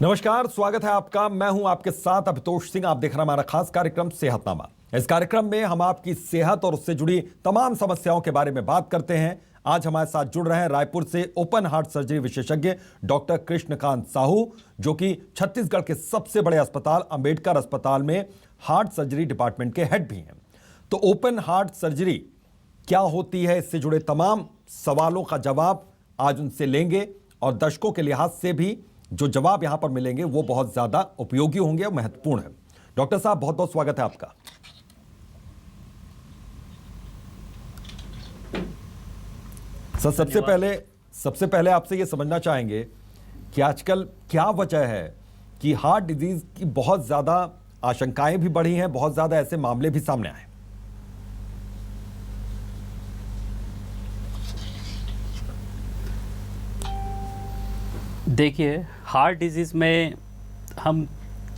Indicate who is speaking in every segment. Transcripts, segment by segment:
Speaker 1: नमस्कार, स्वागत है आपका। मैं हूं आपके साथ अभितोष सिंह। आप देख रहे हैं हमारा खास कार्यक्रम सेहतनामा। इस कार्यक्रम में हम आपकी सेहत और उससे जुड़ी तमाम समस्याओं के बारे में बात करते हैं। आज हमारे साथ जुड़ रहे हैं रायपुर से ओपन हार्ट सर्जरी विशेषज्ञ डॉक्टर कृष्णकांत साहू, जो कि छत्तीसगढ़ के सबसे बड़े अस्पताल अंबेडकर अस्पताल में हार्ट सर्जरी डिपार्टमेंट के हेड भी हैं। तो ओपन हार्ट सर्जरी क्या होती है, इससे जुड़े तमाम सवालों का जवाब आज उनसे लेंगे और दर्शकों के लिहाज से भी जो जवाब यहां पर मिलेंगे वो बहुत ज्यादा उपयोगी होंगे और महत्वपूर्ण है। डॉक्टर साहब, बहुत बहुत स्वागत है आपका। सर, सबसे पहले आपसे ये समझना चाहेंगे कि आजकल क्या वजह है कि हार्ट डिजीज की बहुत ज्यादा आशंकाएं भी बढ़ी हैं, बहुत ज्यादा ऐसे मामले भी सामने आए।
Speaker 2: देखिए, हार्ट डिजीज़ में हम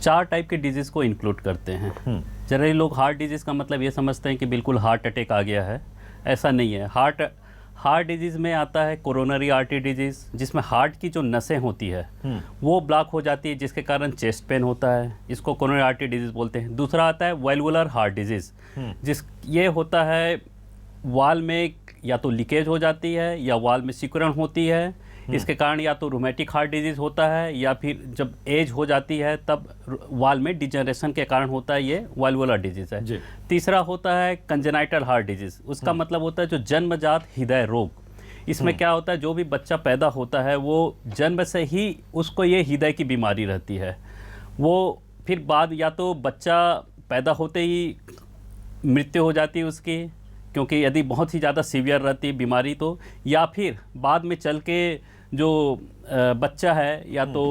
Speaker 2: 4 टाइप के डिजीज़ को इंक्लूड करते हैं। जनरली लोग हार्ट डिजीज़ का मतलब ये समझते हैं कि बिल्कुल हार्ट अटैक आ गया है। ऐसा नहीं है। हार्ट डिजीज़ में आता है कोरोनरी आर्टरी डिजीज़, जिसमें हार्ट की जो नसें होती है वो ब्लॉक हो जाती है, जिसके कारण चेस्ट पेन होता है। इसको कोरोनरी आर्टरी डिजीज़ बोलते हैं। दूसरा आता है वैल्वुलर हार्ट डिजीज़, ये होता है वाल में या तो लीकेज हो जाती है या वाल में सिकुड़न होती है। इसके कारण या तो रूमेटिक हार्ट डिजीज़ होता है या फिर जब एज हो जाती है तब वाल में डिजनरेशन के कारण होता है, ये वाल्वुलर डिजीज़ है। तीसरा होता है कंजेनाइटल हार्ट डिजीज़। उसका मतलब होता है जो जन्मजात हृदय रोग। इसमें क्या होता है, जो भी बच्चा पैदा होता है वो जन्म से ही उसको ये हृदय की बीमारी रहती है। वो फिर बाद या तो बच्चा पैदा होते ही मृत्यु हो जाती है उसकी, क्योंकि यदि बहुत ही ज़्यादा सीवियर रहती है बीमारी तो, या फिर बाद में चल के जो बच्चा है या तो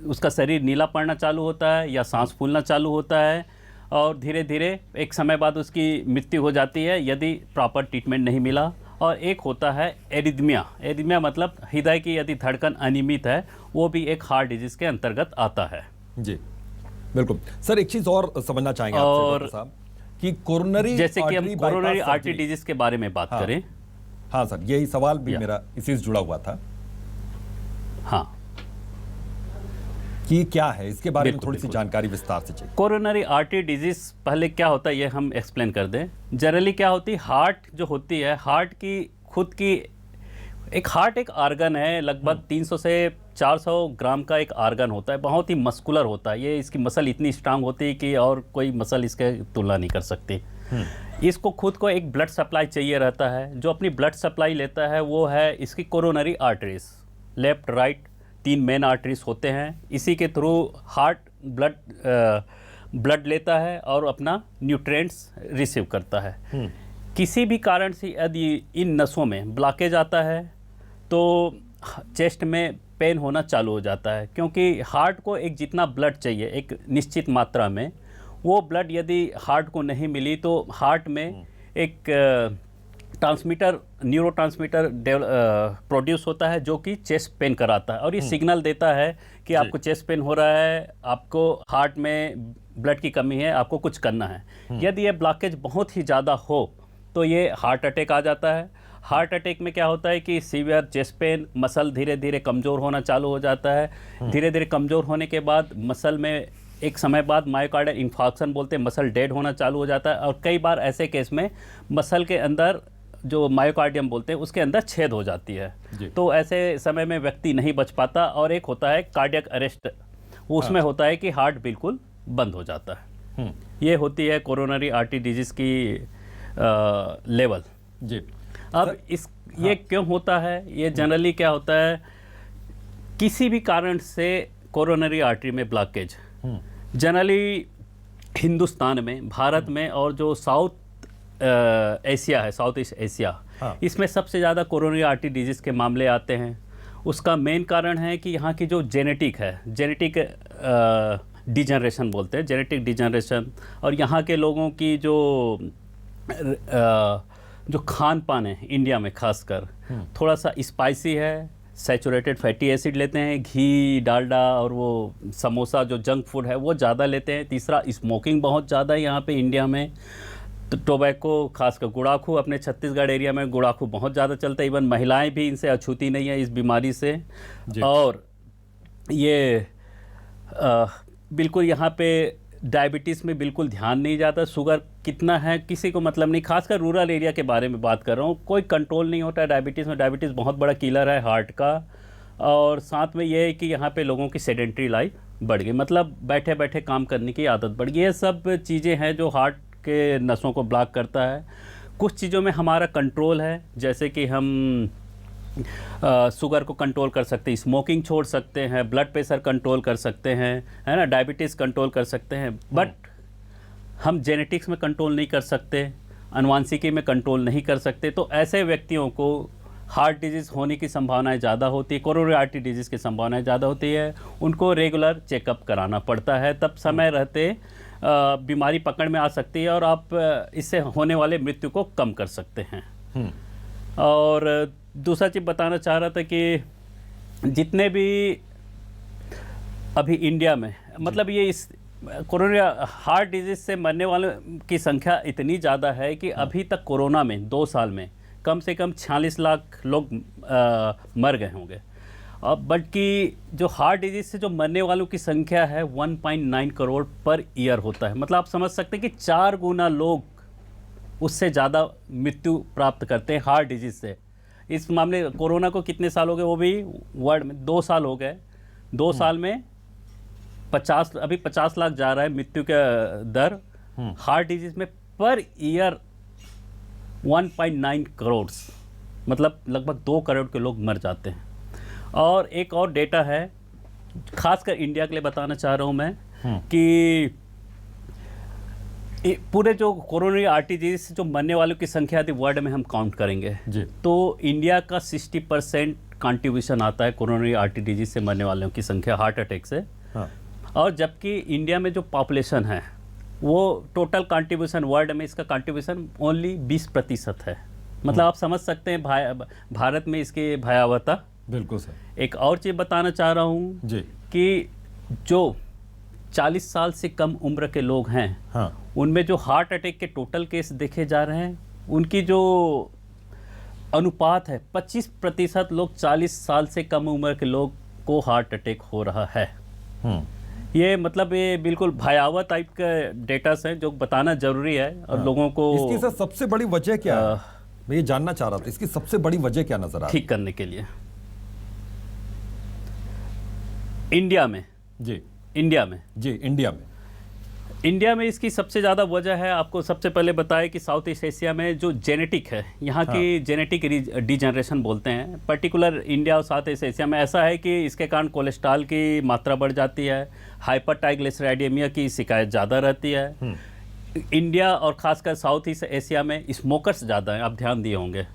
Speaker 2: उसका शरीर नीला पड़ना चालू होता है या सांस फूलना चालू होता है और धीरे धीरे एक समय बाद उसकी मृत्यु हो जाती है यदि प्रॉपर ट्रीटमेंट नहीं मिला। और एक होता है एरिथमिया मतलब हृदय की यदि धड़कन अनियमित है, वो भी एक हार्ट डिजीज़ के अंतर्गत आता है।
Speaker 1: जी बिल्कुल। सर, एक चीज़ और समझना चाहेंगे आपसे डॉक्टर साहब कि कोरोनरी,
Speaker 2: जैसे कि हम कोरोनरी आर्टरी डिजीज़ के बारे में बात करें।
Speaker 1: हाँ सर, यही सवाल भी मेरा इसी से जुड़ा हुआ था।
Speaker 2: हाँ,
Speaker 1: कि क्या है, इसके बारे में थोड़ी सी जानकारी विस्तार से चाहिए।
Speaker 2: कोरोनरी आर्टरी डिजीज़ पहले क्या होता है ये हम एक्सप्लेन कर दें। जनरली क्या होती है, हार्ट जो होती है, हार्ट की खुद की एक आर्गन है। लगभग 300 से 400 ग्राम का एक आर्गन होता है। बहुत ही मस्कुलर होता है ये। इसकी मसल इतनी स्ट्रांग होती है कि और कोई मसल इसके तुलना नहीं कर सकती। इसको खुद को एक ब्लड सप्लाई चाहिए रहता है। जो अपनी ब्लड सप्लाई लेता है वो है इसकी coronary arteries. Left right 3 main arteries होते हैं। इसी के थ्रू हार्ट ब्लड लेता है और अपना न्यूट्रिएंट्स रिसीव करता है। किसी भी कारण से यदि इन नसों में ब्लॉकेज आता है तो चेस्ट में पेन होना चालू हो जाता है, क्योंकि हार्ट को एक जितना ब्लड चाहिए एक निश्चित मात्रा में, वो ब्लड यदि हार्ट को नहीं मिली तो हार्ट में एक न्यूरो ट्रांसमीटर प्रोड्यूस होता है जो कि चेस्ट पेन कराता है और ये सिग्नल देता है कि आपको चेस्ट पेन हो रहा है, आपको हार्ट में ब्लड की कमी है, आपको कुछ करना है। यदि ये ब्लॉकेज बहुत ही ज़्यादा हो तो ये हार्ट अटैक आ जाता है। हार्ट अटैक में क्या होता है कि सीवियर चेस्ट पेन, मसल धीरे धीरे कमज़ोर होना चालू हो जाता है। धीरे धीरे कमज़ोर होने के बाद मसल में एक समय बाद मायोकार्डियल इंफार्क्शन बोलते हैं, मसल डेड होना चालू हो जाता है। और कई बार ऐसे केस में मसल के अंदर जो मायोकार्डियम बोलते हैं उसके अंदर छेद हो जाती है। तो ऐसे समय में व्यक्ति नहीं बच पाता। और एक होता है कार्डियक अरेस्ट, उसमें होता है कि हार्ट बिल्कुल बंद हो जाता है। ये होती है कोरोनरी आर्टरी डिजीज़ की लेवल।
Speaker 1: जी।
Speaker 2: अब ये क्यों होता है, ये जनरली क्या होता है, किसी भी कारण से कोरोनरी आर्टरी में ब्लॉकेज जनरली हिंदुस्तान में, भारत में और जो साउथ एशिया है, साउथ ईस्ट एशिया, इसमें सबसे ज़्यादा कोरोनरी आर्टरी डिजीज़ के मामले आते हैं। उसका मेन कारण है कि यहाँ की जो जेनेटिक डिजनरेशन बोलते हैं, जेनेटिक डिजनरेशन। और यहाँ के लोगों की जो खान पान है इंडिया में खासकर थोड़ा सा स्पाइसी है, सैचुरेटेड फैटी एसिड लेते हैं, घी डालडा और वो समोसा जो जंक फूड है वो ज़्यादा लेते हैं। तीसरा, स्मोकिंग बहुत ज़्यादा है यहाँ पे इंडिया में। तो टोबैको, खासकर गुड़ाखू, अपने छत्तीसगढ़ एरिया में गुड़ाखू बहुत ज़्यादा चलता है। इवन महिलाएं भी इनसे अछूती नहीं है इस बीमारी से। और ये बिल्कुल यहाँ पे डायबिटीज़ में बिल्कुल ध्यान नहीं जाता। शुगर कितना है किसी को मतलब नहीं, खासकर रूरल एरिया के बारे में बात कर रहा हूँ। कोई कंट्रोल नहीं होता है डायबिटीज़ में। डायबिटीज़ बहुत बड़ा किलर है हार्ट का। और साथ में ये है कि यहाँ पे लोगों की सेडेंट्री लाइफ बढ़ गई, मतलब बैठे बैठे काम करने की आदत बढ़ गई। ये सब चीज़ें हैं जो हार्ट के नसों को ब्लॉक करता है। कुछ चीज़ों में हमारा कंट्रोल है, जैसे कि हम शुगर को कंट्रोल कर सकते हैं, स्मोकिंग छोड़ सकते हैं, ब्लड प्रेशर कंट्रोल कर सकते हैं, है ना, डायबिटीज़ कंट्रोल कर सकते हैं। बट हम जेनेटिक्स में कंट्रोल नहीं कर सकते, अनुवांशिकी में कंट्रोल नहीं कर सकते। तो ऐसे व्यक्तियों को हार्ट डिजीज़ होने की संभावनाएं ज़्यादा होती है, कोरोनरी आर्टरी डिजीज़ की संभावनाएं ज़्यादा होती है। उनको रेगुलर चेकअप कराना पड़ता है, तब समय रहते बीमारी पकड़ में आ सकती है और आप इससे होने वाले मृत्यु को कम कर सकते हैं। और दूसरा चीज़ बताना चाह रहा था कि जितने भी अभी इंडिया में, मतलब ये इस कोरोना हार्ट डिजीज़ से मरने वालों की संख्या इतनी ज़्यादा है कि अभी तक कोरोना में 2 साल में कम से कम 46 लाख लोग मर गए होंगे। बल्कि जो हार्ट डिजीज़ से जो मरने वालों की संख्या है 1.9 करोड़ पर ईयर होता है। मतलब आप समझ सकते हैं कि 4 गुना लोग उससे ज़्यादा मृत्यु प्राप्त करते हैं हार्ट डिजीज़ से। इस मामले कोरोना को कितने साल हो गए, वो भी वर्ल्ड में 2 साल हो गए। 2 साल में 50 लाख जा रहा है मृत्यु का दर हार्ट डिजीज़ में। पर ईयर 1.9 करोड़, मतलब लगभग 2 करोड़ के लोग मर जाते हैं। और एक और डेटा है, खासकर इंडिया के लिए बताना चाह रहा हूँ मैं, कि पूरे जो कोरोनरी आर्टरी डिजीज से जो मरने वालों की संख्या यदि वर्ल्ड में हम काउंट करेंगे जी, तो इंडिया का 60% कंट्रीब्यूशन आता है कोरोनरी आर्टरी डिजीज से मरने वालों की संख्या, हार्ट अटैक से। हाँ। और जबकि इंडिया में जो पॉपुलेशन है वो टोटल कंट्रीब्यूशन वर्ल्ड में इसका कंट्रीब्यूशन ओनली 20% है। मतलब आप समझ सकते हैं भारत में इसकी भयावहता। बिल्कुल सर। एक और चीज़ बताना चाह रहा हूँ जी, कि जो 40 साल से कम उम्र के लोग हैं, हाँ, उनमें जो हार्ट अटैक के टोटल केस देखे जा रहे हैं, उनकी जो अनुपात है 25% लोग 40 साल से कम उम्र के लोग को हार्ट अटैक हो रहा है। ये मतलब ये बिल्कुल भयावह टाइप का डेटा है जो बताना जरूरी है। और लोगों को
Speaker 1: इसकी सर सबसे बड़ी वजह क्या है? मैं ये जानना चाह रहा था, इसकी सबसे बड़ी वजह क्या नजर आ रही है
Speaker 2: ठीक करने के लिए इंडिया में इंडिया में इसकी सबसे ज़्यादा वजह है। आपको सबसे पहले बताया कि साउथ ईस्ट एशिया में जो जेनेटिक है, यहाँ की जेनेटिक डिजनरेशन बोलते हैं, पर्टिकुलर इंडिया और साउथ ईस्ट एशिया में ऐसा है कि इसके कारण कोलेस्ट्रॉल की मात्रा बढ़ जाती है, हाइपर ट्राइग्लिसराइडेमिया की शिकायत ज़्यादा रहती है। इंडिया और ख़ासकर साउथ ईस्ट एशिया में स्मोकर्स ज़्यादा हैं, आप ध्यान दिए होंगे।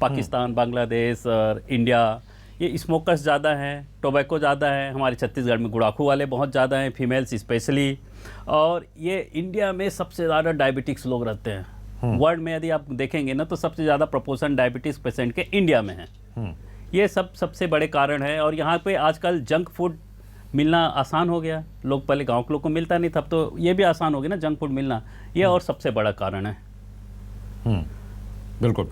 Speaker 2: पाकिस्तान, बांग्लादेश और इंडिया, ये स्मोकर्स ज़्यादा हैं, टोबैको ज़्यादा है। हमारे छत्तीसगढ़ में गुड़ाखू वाले बहुत ज़्यादा हैं, फीमेल्स स्पेशली। और ये इंडिया में सबसे ज़्यादा डायबिटिक्स लोग रहते हैं। वर्ल्ड में यदि आप देखेंगे ना तो सबसे ज़्यादा प्रोपोर्शन डायबिटीज़ पेशेंट के इंडिया में है। ये सबसे बड़े कारण है। और यहाँ पे आजकल जंक फूड मिलना आसान हो गया। लोग पहले गाँव के लोग को मिलता नहीं था, अब तो ये भी आसान हो गया ना जंक फूड मिलना। ये और सबसे बड़ा कारण है।
Speaker 1: बिल्कुल,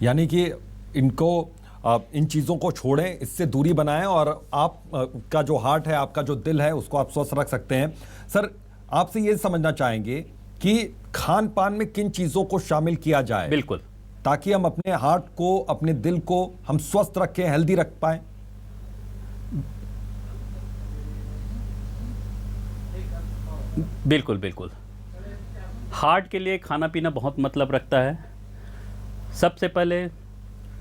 Speaker 1: यानी कि इनको आप इन चीज़ों को छोड़ें, इससे दूरी बनाएं और आप का जो हार्ट है, आपका जो दिल है, उसको आप स्वस्थ रख सकते हैं। सर, आपसे ये समझना चाहेंगे कि खान पान में किन चीज़ों को शामिल किया जाए,
Speaker 2: बिल्कुल, ताकि
Speaker 1: हम अपने हार्ट को, अपने दिल को हम स्वस्थ रखें, हेल्दी रख पाएं।
Speaker 2: बिल्कुल बिल्कुल, हार्ट के लिए खाना पीना बहुत मतलब रखता है। सबसे पहले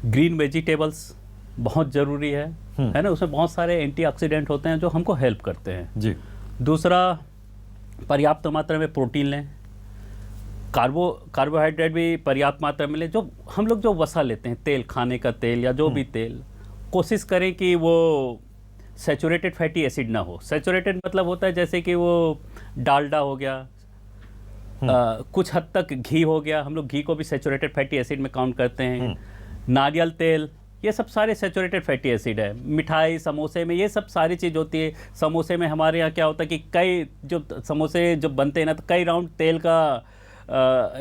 Speaker 2: ग्रीन वेजिटेबल्स बहुत ज़रूरी है ना, उसमें बहुत सारे एंटीऑक्सीडेंट होते हैं जो हमको हेल्प करते हैं जी। दूसरा, पर्याप्त मात्रा में प्रोटीन लें, कार्बोहाइड्रेट भी पर्याप्त मात्रा में लें। जो हम लोग जो वसा लेते हैं, तेल, खाने का तेल या जो भी तेल, कोशिश करें कि वो सैचुरेटेड फैटी एसिड ना हो। सैचुरेटेड मतलब होता है जैसे कि वो डालडा हो गया, कुछ हद तक घी हो गया, हम लोग घी को भी सैचुरेटेड फैटी एसिड में काउंट करते हैं। नारियल तेल, ये सब सारे सैचुरेटेड फैटी एसिड है। मिठाई, समोसे में ये सब सारी चीज़ होती है। समोसे में हमारे यहाँ क्या होता है कि कई जो समोसे जो बनते हैं ना, तो कई राउंड तेल का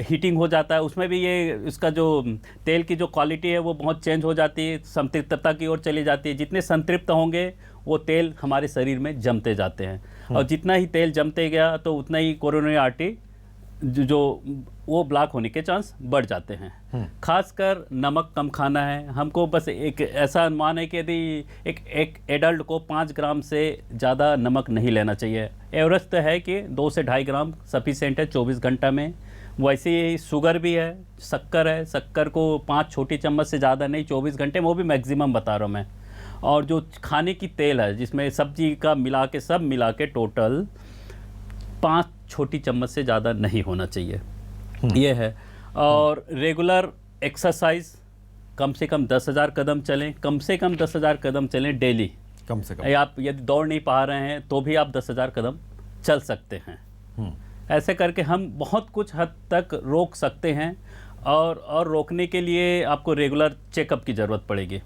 Speaker 2: हीटिंग हो जाता है। उसमें भी ये इसका जो तेल की जो क्वालिटी है वो बहुत चेंज हो जाती है, संतृप्तता की ओर चली जाती है। जितने संतृप्त होंगे वो तेल हमारे शरीर में जमते जाते हैं और जितना ही तेल जमते गया तो उतना ही कोरोनरी आर्टरी जो वो ब्लॉक होने के चांस बढ़ जाते हैं। खासकर नमक कम खाना है हमको। बस एक ऐसा अनुमान है कि यदि एक एडल्ट को 5 ग्राम से ज़्यादा नमक नहीं लेना चाहिए। एवरेज तो है कि 2 से 2.5 ग्राम सफिशेंट है 24 घंटा में। वैसे ही शुगर भी है, शक्कर को 5 छोटी चम्मच से ज़्यादा नहीं 24 घंटे में, वो भी मैक्सिमम बता रहा हूँ मैं। और जो खाने की तेल है जिसमें सब्जी का मिला के सब मिला के टोटल 5 छोटी चम्मच से ज़्यादा नहीं होना चाहिए, ये है। और रेगुलर एक्सरसाइज कम से कम 10,000 कदम चलें, कम से कम 10,000 कदम चलें डेली।
Speaker 1: कम से कम
Speaker 2: आप यदि दौड़ नहीं पा रहे हैं तो भी आप 10,000 कदम चल सकते हैं। ऐसे करके हम बहुत कुछ हद तक रोक सकते हैं और रोकने के लिए आपको रेगुलर चेकअप की ज़रूरत पड़ेगी।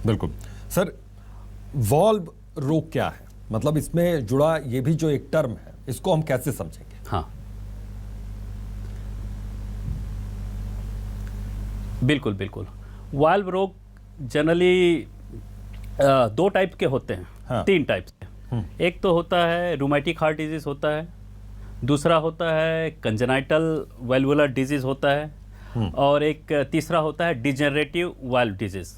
Speaker 1: बिल्कुल सर, वॉल्व रोग क्या है? मतलब इसमें जुड़ा ये भी जो एक टर्म है, इसको हम कैसे समझेंगे?
Speaker 2: हाँ, बिल्कुल बिल्कुल। वाल्व रोग जनरली 2 टाइप के होते हैं।
Speaker 1: हाँ।
Speaker 2: 3 टाइप से। एक तो होता है रूमेटिक हार्ट डिजीज होता है, दूसरा होता है कंजेनाइटल वेल्वुलर डिजीज होता है, और एक तीसरा होता है degenerative valve disease.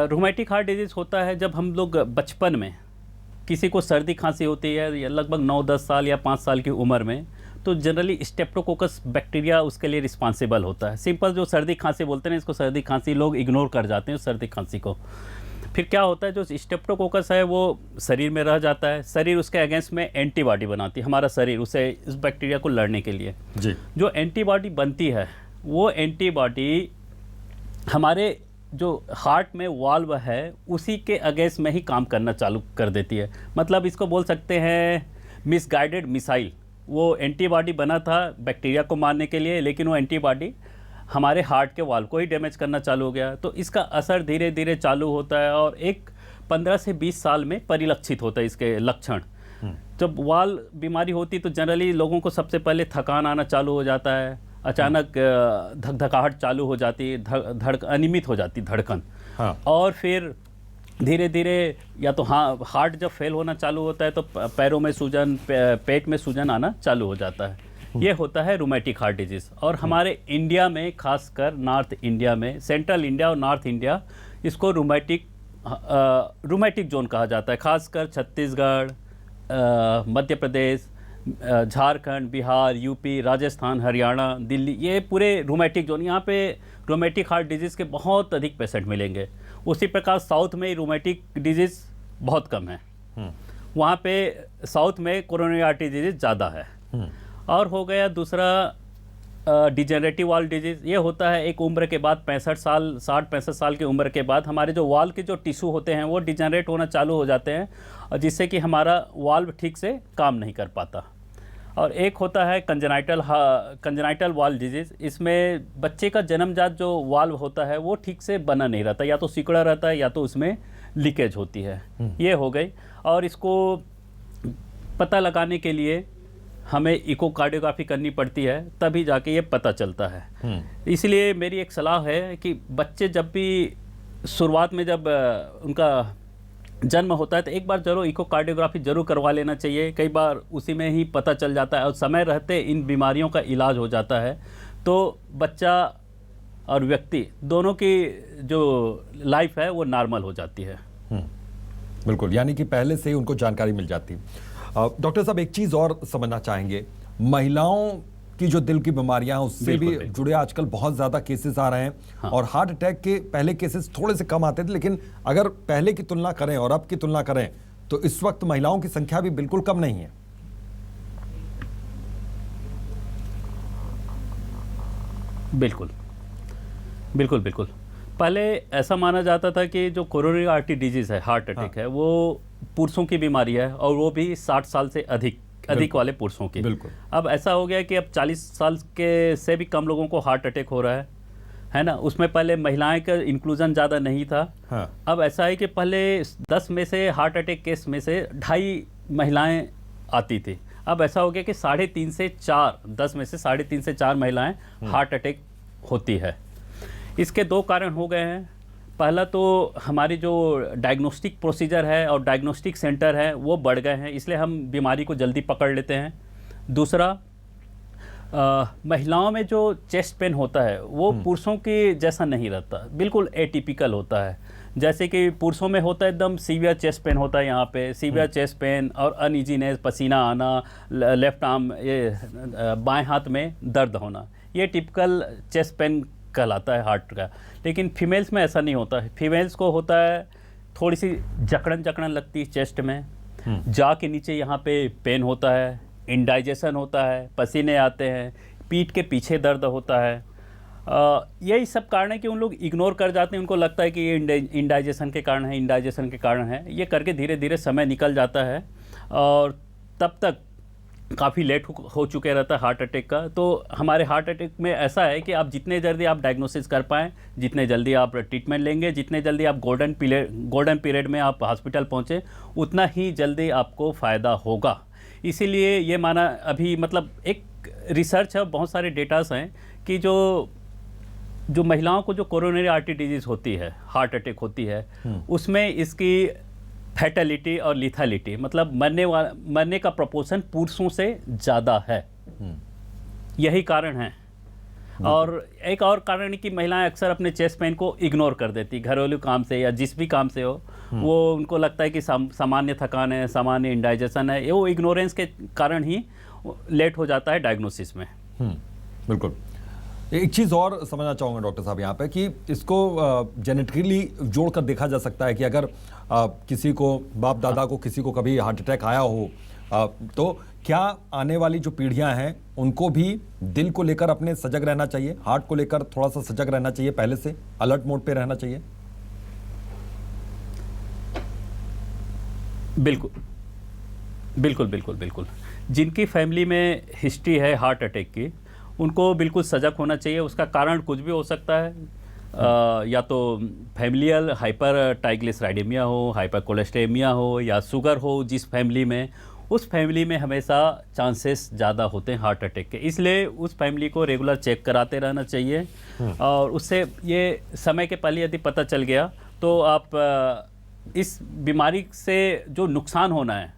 Speaker 2: Rheumatic heart disease होता है जब हम लोग बचपन में किसी को सर्दी खांसी होती है या लगभग 9-10 साल या 5 साल की उम्र में, तो जनरली स्टेप्टोकोकस बैक्टीरिया उसके लिए रिस्पॉन्सिबल होता है। सिंपल जो सर्दी खांसी बोलते हैं इसको सर्दी खांसी लोग इग्नोर कर जाते हैं सर्दी खांसी को। फिर क्या होता है, जो स्टेप्टोकोकस है वो शरीर में रह जाता है, शरीर उसके अगेंस्ट में एंटीबॉडी बनाती है, हमारा शरीर उसे इस बैक्टीरिया को लड़ने के लिए
Speaker 1: जी।
Speaker 2: जो एंटीबॉडी बनती है वो एंटीबॉडी हमारे जो हार्ट में वाल्व है उसी के अगेंस्ट में ही काम करना चालू कर देती है। मतलब इसको बोल सकते हैं मिसगाइडेड मिसाइल। वो एंटीबॉडी बना था बैक्टीरिया को मारने के लिए, लेकिन वो एंटीबॉडी हमारे हार्ट के वाल्व को ही डैमेज करना चालू हो गया। तो इसका असर धीरे धीरे चालू होता है और एक 15 से 20 साल में परिलक्षित होता है इसके लक्षण। जब वाल्व बीमारी होती तो जनरली लोगों को सबसे पहले थकान आना चालू हो जाता है, अचानक धकधकाहट चालू हो जाती है, अनियमित हो जाती धड़कन।
Speaker 1: हाँ।
Speaker 2: और फिर धीरे धीरे या तो हार्ट जब फेल होना चालू होता है तो पैरों में सूजन, पेट में सूजन आना चालू हो जाता है। ये होता है रूमेटिक हार्ट डिजीज़। और हमारे इंडिया में, खासकर नॉर्थ इंडिया में, सेंट्रल इंडिया और नॉर्थ इंडिया, इसको रूमेटिक जोन कहा जाता है। खासकर छत्तीसगढ़, मध्य प्रदेश, झारखंड, बिहार, यूपी, राजस्थान, हरियाणा, दिल्ली, ये पूरे रूमेटिक जोन, यहाँ पे रूमेटिक हार्ट डिजीज़ के बहुत अधिक पेशेंट मिलेंगे। उसी प्रकार साउथ में रूमेटिक डिजीज़ बहुत कम है, वहाँ पे साउथ में कोरोनरी आर्टरी डिजीज़ ज़्यादा है। और हो गया दूसरा डिजेनरेटिव वाल्व डिजीज़। ये होता है एक उम्र के बाद 60-65 साल की उम्र के बाद हमारे जो वाल्व के जो टिश्यू होते हैं वो डिजेनरेट होना चालू हो जाते हैं, और जिससे कि हमारा वाल्व ठीक से काम नहीं कर पाता। और एक होता है कंजेनाइटल वाल्व डिजीज़। इसमें बच्चे का जन्मजात जो वाल्व होता है वो ठीक से बना नहीं रहता, या तो सिकुड़ा रहता है या तो उसमें लीकेज होती है। ये हो गई। और इसको पता लगाने के लिए हमें इकोकार्डियोग्राफी करनी पड़ती है, तभी जाके ये पता चलता है। इसलिए मेरी एक सलाह है कि बच्चे जब भी शुरुआत में जब उनका जन्म होता है तो एक बार जरूर इकोकार्डियोग्राफी जरूर करवा लेना चाहिए। कई बार उसी में ही पता चल जाता है और समय रहते इन बीमारियों का इलाज हो जाता है, तो बच्चा और व्यक्ति दोनों की जो लाइफ है वो नॉर्मल हो जाती है।
Speaker 1: बिल्कुल, यानी कि पहले से ही उनको जानकारी मिल जाती है। डॉक्टर साहब, एक चीज़ और समझना चाहेंगे, महिलाओं की जो दिल की बीमारियां उससे भी जुड़े आजकल बहुत ज़्यादा केसेस आ रहे हैं। हाँ। और हार्ट अटैक के पहले केसेस थोड़े से कम आते थे, लेकिन अगर पहले की तुलना करें और अब की तुलना करें तो इस वक्त महिलाओं की संख्या भी बिल्कुल कम नहीं है।
Speaker 2: बिल्कुल बिल्कुल बिल्कुल। पहले ऐसा माना जाता था कि जो कोरोनरी आर्टरी डिजीज़ है, हार्ट अटैक है, वो पुरुषों की बीमारी है, और वो भी 60 साल से अधिक वाले पुरुषों की।
Speaker 1: बिल्कुल।
Speaker 2: अब ऐसा हो गया कि अब 40 साल के से भी कम लोगों को हार्ट अटैक हो रहा है ना। उसमें पहले महिलाएं का इंक्लूजन ज़्यादा नहीं था। हाँ। अब ऐसा है कि पहले 10 में से हार्ट अटैक केस में से 2.5 महिलाएं आती थी। अब ऐसा हो गया कि 3.5 से 4, 10 में से 3.5 से 4 महिलाएं हार्ट अटैक होती है। इसके 2 कारण हो गए हैं। पहला तो हमारी जो डायग्नोस्टिक प्रोसीजर है और डायग्नोस्टिक सेंटर है वो बढ़ गए हैं, इसलिए हम बीमारी को जल्दी पकड़ लेते हैं। दूसरा, महिलाओं में जो चेस्ट पेन होता है वो पुरुषों के जैसा नहीं रहता, बिल्कुल एटिपिकल होता है। जैसे कि पुरुषों में होता है एकदम सीवियर चेस्ट पेन होता है, यहाँ पे सीवियर चेस्ट पेन और अनइजीनेस, पसीना आना, लेफ्ट आर्म, ये बाएं हाथ में दर्द होना, ये टिपिकल चेस्ट पेन कहलाता है हार्ट का। लेकिन फीमेल्स में ऐसा नहीं होता है। फीमेल्स को होता है थोड़ी सी जकड़न जकड़न लगती है चेस्ट में, जा के नीचे यहाँ पे पेन होता है, इंडाइजेशन होता है, पसीने आते हैं, पीठ के पीछे दर्द होता है। यही सब कारण है कि उन लोग इग्नोर कर जाते हैं, उनको लगता है कि ये इंडाइजेशन के कारण है, इंडाइजेशन के कारण है। ये करके धीरे धीरे समय निकल जाता है और तब तक काफ़ी लेट हो चुके रहता है हार्ट अटैक का। तो हमारे हार्ट अटैक में ऐसा है कि आप जितने जल्दी आप डायग्नोसिस कर पाएँ, जितने जल्दी आप ट्रीटमेंट लेंगे, जितने जल्दी आप गोल्डन पीरियड में आप हॉस्पिटल पहुँचे, उतना ही जल्दी आपको फ़ायदा होगा। इसीलिए ये माना अभी, मतलब एक रिसर्च है, बहुत सारे डेटास हैं कि जो महिलाओं को जो कोरोनरी आर्टरी डिजीज़ होती है, हार्ट अटैक होती है, उसमें इसकी फैटेलिटी और लिथैलिटी, मतलब मरने का प्रोपोर्शन पुरुषों से ज़्यादा है। यही कारण है। और एक और कारण है कि महिलाएं अक्सर अपने चेस्ट पेन को इग्नोर कर देती, घरेलू काम से या जिस भी काम से हो, वो उनको लगता है कि सामान्य थकान है, सामान्य इंडाइजेशन है, वो इग्नोरेंस के कारण ही लेट हो जाता है डायग्नोसिस में।
Speaker 1: बिल्कुल। एक चीज़ और समझना चाहूँगा डॉक्टर साहब यहाँ पे कि इसको जेनेटिकली जोड़कर देखा जा सकता है कि अगर किसी को, बाप दादा को किसी को कभी हार्ट अटैक आया हो, तो क्या आने वाली जो पीढ़ियां हैं उनको भी दिल को लेकर अपने सजग रहना चाहिए, हार्ट को लेकर थोड़ा सा सजग रहना चाहिए, पहले से अलर्ट मोड पे रहना चाहिए?
Speaker 2: बिल्कुल बिल्कुल बिल्कुल बिल्कुल। जिनकी फैमिली में हिस्ट्री है हार्ट अटैक की, उनको बिल्कुल सजग होना चाहिए। उसका कारण कुछ भी हो सकता है, या तो फैमिलियल हाइपर ट्राइग्लिसराइडेमिया हो, हाइपर कोलेस्टेमिया हो, या शुगर हो जिस फैमिली में, उस फैमिली में हमेशा चांसेस ज़्यादा होते हैं हार्ट अटैक के। इसलिए उस फैमिली को रेगुलर चेक कराते रहना चाहिए। और उससे ये समय के पहले यदि पता चल गया तो आप इस बीमारी से जो नुकसान होना है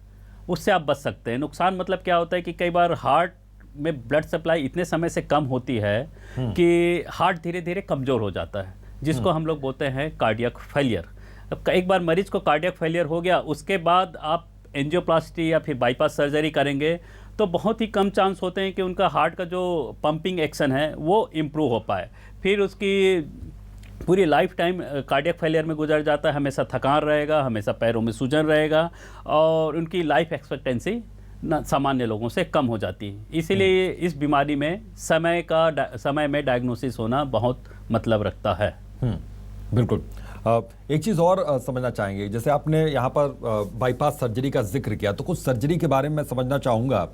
Speaker 2: उससे आप बच सकते हैं। नुकसान मतलब क्या होता है कि कई बार हार्ट में ब्लड सप्लाई इतने समय से कम होती है कि हार्ट धीरे धीरे कमज़ोर हो जाता है, जिसको हम लोग बोलते हैं कार्डियक फेलियर। अब एक बार मरीज को कार्डियक फेलियर हो गया, उसके बाद आप एंजियोप्लास्टी या फिर बाईपास सर्जरी करेंगे तो बहुत ही कम चांस होते हैं कि उनका हार्ट का जो पंपिंग एक्शन है वो इम्प्रूव हो पाए। फिर उसकी पूरी लाइफ टाइम कार्डियक फेलियर में गुजर जाता है, हमेशा थकान रहेगा, हमेशा पैरों में सूजन रहेगा और उनकी लाइफ एक्सपेक्टेंसी सामान्य लोगों से कम हो जाती है। इसीलिए इस बीमारी में समय में डायग्नोसिस होना बहुत मतलब रखता है।
Speaker 1: बिल्कुल। एक चीज़ और समझना चाहेंगे, जैसे आपने यहाँ पर बाईपास सर्जरी का जिक्र किया, तो कुछ सर्जरी के बारे में मैं समझना चाहूँगा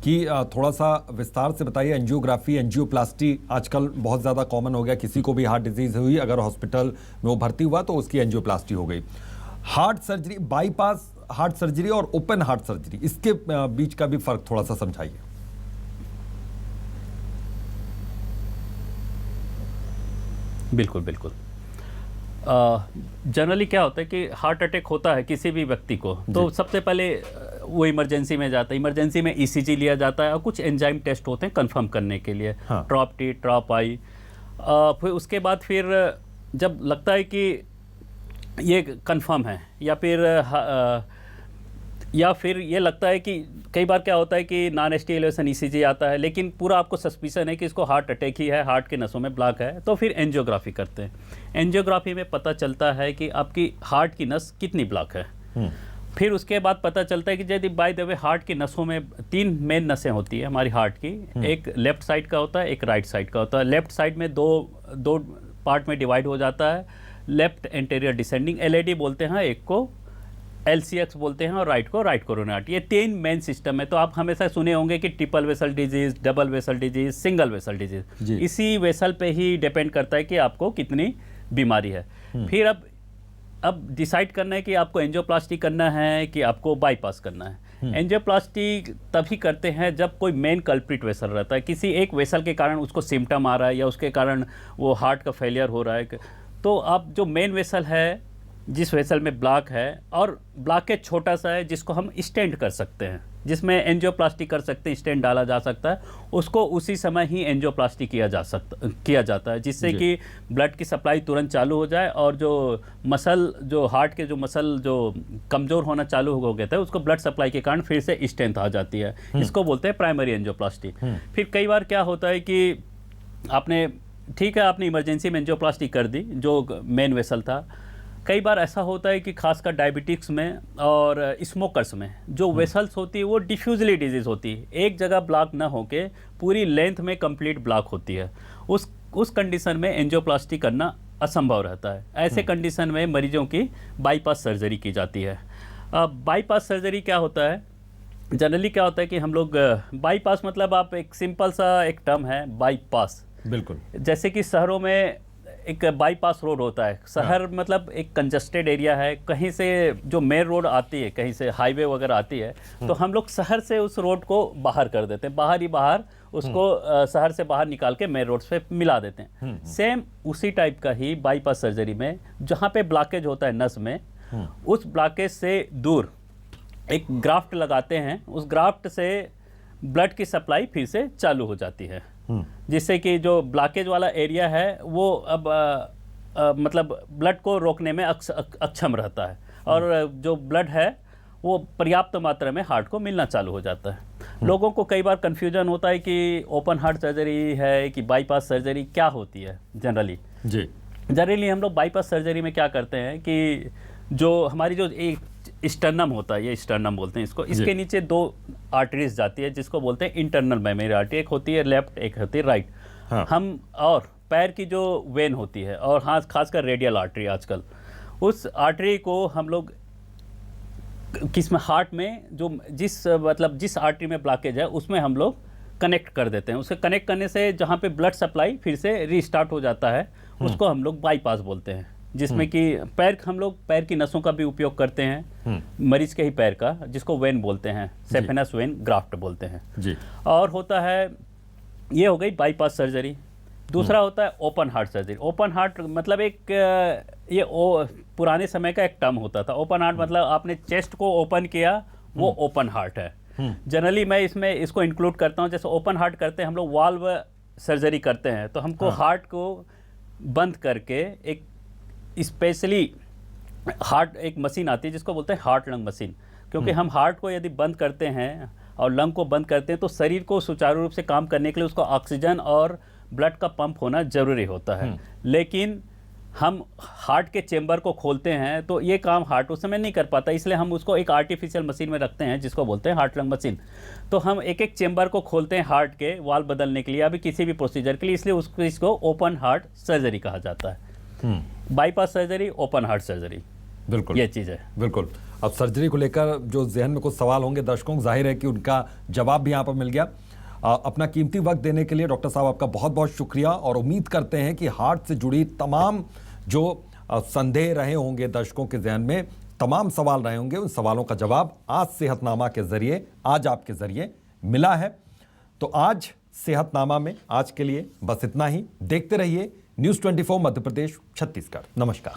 Speaker 1: कि थोड़ा सा विस्तार से बताइए। एंजियोग्राफी, एंजियोप्लास्टी आजकल बहुत ज़्यादा कॉमन हो गया, किसी को भी हार्ट डिजीज़ हुई, अगर हॉस्पिटल में वो भर्ती हुआ तो उसकी एंजियोप्लास्टी हो गई। Heart surgery, bypass heart surgery और ओपन हार्ट सर्जरी, इसके बीच का भी फर्क थोड़ा सा समझाइए।
Speaker 2: बिल्कुल बिल्कुल। जनरली क्या होता है कि हार्ट अटैक होता है किसी भी व्यक्ति को, तो सबसे पहले वो इमरजेंसी में जाता है। इमरजेंसी में ईसीजी लिया जाता है और कुछ एंजाइम टेस्ट होते हैं कंफर्म करने के लिए, ट्रॉप टी, ट्रॉप आई। फिर उसके बाद फिर जब लगता है कि ये कंफर्म है, या फिर ये लगता है कि कई बार क्या होता है कि नॉन एसटी एलिवेशन ईसीजी आता है, लेकिन पूरा आपको सस्पिशन है कि इसको हार्ट अटैक ही है, हार्ट के नसों में ब्लॉक है, तो फिर एंजियोग्राफी करते हैं। एंजियोग्राफी में पता चलता है कि आपकी हार्ट की नस कितनी ब्लॉक है। फिर उसके बाद पता चलता है कि यदि बाय द वे हार्ट की नसों में 3 मेन नसें होती है हमारी हार्ट की, एक लेफ्ट साइड का होता है, एक राइट साइड का होता है। लेफ्ट साइड में दो पार्ट में डिवाइड हो जाता है, लेफ्ट एंटेरियर डिसेंडिंग एलएडी बोलते हैं एक को, LCX बोलते हैं, और राइट को राइट कोरोनरी आर्टरी। ये 3 मेन सिस्टम है। तो आप हमेशा सुने होंगे कि triple vessel disease, double vessel disease, single vessel disease, इसी वेसल पे ही डिपेंड करता है कि आपको कितनी बीमारी है। फिर अब डिसाइड करना है कि आपको एंजियोप्लास्टी करना है कि आपको बाईपास करना है। एंजियोप्लास्टी तभी करते हैं जब कोई मेन कल्प्रिट वेसल रहता है, किसी एक वेसल के कारण उसको सिम्टम आ रहा है या उसके कारण वो हार्ट का फेलियर हो रहा है, तो अब जो मेन वेसल है, जिस वेसल में ब्लॉक है और ब्लॉकेज छोटा सा है जिसको हम स्टेंट कर सकते हैं, जिसमें एंजियोप्लास्टी कर सकते हैं, स्टेंट डाला जा सकता है, उसको उसी समय ही एंजियोप्लास्टी किया जाता है, जिससे कि ब्लड की सप्लाई तुरंत चालू हो जाए और जो मसल, जो हार्ट के जो मसल जो कमज़ोर होना चालू हो गया था, उसको ब्लड सप्लाई के कारण फिर से स्ट्रेंथ आ जाती है। इसको बोलते हैं प्राइमरी एंजियोप्लास्टी। फिर कई बार क्या होता है कि आपने इमरजेंसी में एंजियोप्लास्टी कर दी जो मेन वेसल था। कई बार ऐसा होता है कि खासकर डायबिटिक्स में और स्मोकर्स में जो वेसल्स होती है वो डिफ्यूजली डिजीज़ होती है, एक जगह ब्लॉक ना होके पूरी लेंथ में कंप्लीट ब्लॉक होती है। उस कंडीशन में एंजियोप्लास्टी करना असंभव रहता है। ऐसे कंडीशन में मरीजों की बाईपास सर्जरी की जाती है। अब बाईपास सर्जरी क्या होता है, जनरली क्या होता है कि हम लोग बाईपास मतलब आप एक सिंपल सा एक टर्म है बाईपास।
Speaker 1: बिल्कुल,
Speaker 2: जैसे कि शहरों में एक बाईपास रोड होता है। शहर मतलब एक कंजस्टेड एरिया है, कहीं से जो मेन रोड आती है, कहीं से हाईवे वगैरह आती है, तो हम लोग शहर से उस रोड को बाहर कर देते हैं, बाहर उसको शहर से बाहर निकाल के मेन रोड पे मिला देते हैं। सेम उसी टाइप का ही बाईपास सर्जरी में जहाँ पे ब्लॉकेज होता है नस में, उस ब्लॉकेज से दूर एक ग्राफ्ट लगाते हैं। उस ग्राफ्ट से ब्लड की सप्लाई फिर से चालू हो जाती है, जिससे कि जो ब्लॉकेज वाला एरिया है वो अब मतलब ब्लड को रोकने में अक्षम रहता है और जो ब्लड है वो पर्याप्त मात्रा में हार्ट को मिलना चालू हो जाता है। लोगों को कई बार कन्फ्यूजन होता है कि ओपन हार्ट सर्जरी है कि बाईपास सर्जरी क्या होती है। जनरली हम लोग बाईपास सर्जरी में क्या करते हैं कि जो हमारी जो एक स्टर्नम होता है, ये स्टर्नम बोलते हैं इसको, इसके नीचे दो आर्टरीज जाती है जिसको बोलते हैं इंटरनल मेमोरी आर्टरी। एक होती है लेफ्ट, एक होती है राइट। हम और पैर की जो वेन होती है और हाँ खासकर रेडियल आर्टरी आजकल, उस आर्टरी को हम लोग किसमें हार्ट में जो जिस आर्टरी में ब्लॉकेज है उसमें हम लोग कनेक्ट कर देते हैं। उसे कनेक्ट करने से जहाँ पे ब्लड सप्लाई फिर से रीस्टार्ट हो जाता है, उसको हम लोग बाईपास बोलते हैं। जिसमें कि हम लोग पैर की नसों का भी उपयोग करते हैं, मरीज के ही पैर का, जिसको वेन बोलते हैं, सेफेनस वेन ग्राफ्ट बोलते हैं जी। और होता है, ये हो गई बाईपास सर्जरी। दूसरा होता है open heart surgery. Open heart मतलब पुराने समय का एक टर्म होता था। ओपन हार्ट मतलब आपने चेस्ट को ओपन किया, वो ओपन हार्ट है। जनरली मैं इसको इंक्लूड करता हूँ। जैसे ओपन हार्ट करते हैं हम लोग, वाल्व सर्जरी करते हैं, तो हमको हार्ट को बंद करके एक स्पेशली हार्ट एक मशीन आती है जिसको बोलते हैं हार्ट लंग मशीन। क्योंकि हम हार्ट को यदि बंद करते हैं और लंग को बंद करते हैं तो शरीर को सुचारू रूप से काम करने के लिए उसको ऑक्सीजन और ब्लड का पंप होना जरूरी होता है। लेकिन हम हार्ट के चेंबर को खोलते हैं तो ये काम हार्ट उस समय नहीं कर पाता, इसलिए हम उसको एक आर्टिफिशियल मशीन में रखते हैं जिसको बोलते हैं हार्ट लंग मशीन। तो हम एक एक चेंबर को खोलते हैं हार्ट के वाल्व बदलने के लिए या भी किसी भी प्रोसीजर के लिए, इसलिए इसको ओपन हार्ट सर्जरी कहा जाता है। Bypass surgery, open heart surgery,
Speaker 1: बिल्कुल
Speaker 2: ये चीज़ है।
Speaker 1: बिल्कुल। अब सर्जरी को लेकर जो जहन में कुछ सवाल होंगे दर्शकों को, जाहिर है कि उनका जवाब भी यहाँ पर मिल गया। अपना कीमती वक्त देने के लिए डॉक्टर साहब आपका बहुत बहुत शुक्रिया, और उम्मीद करते हैं कि हार्ट से जुड़ी तमाम जो संदेह रहे होंगे दर्शकों के जहन में, तमाम सवाल रहे होंगे, उन सवालों का जवाब आज सेहतनामा के जरिए, आज आपके जरिए मिला है। तो आज सेहतनामा में आज के लिए बस इतना ही। देखते रहिए न्यूज़ 24 मध्य प्रदेश छत्तीसगढ़। नमस्कार।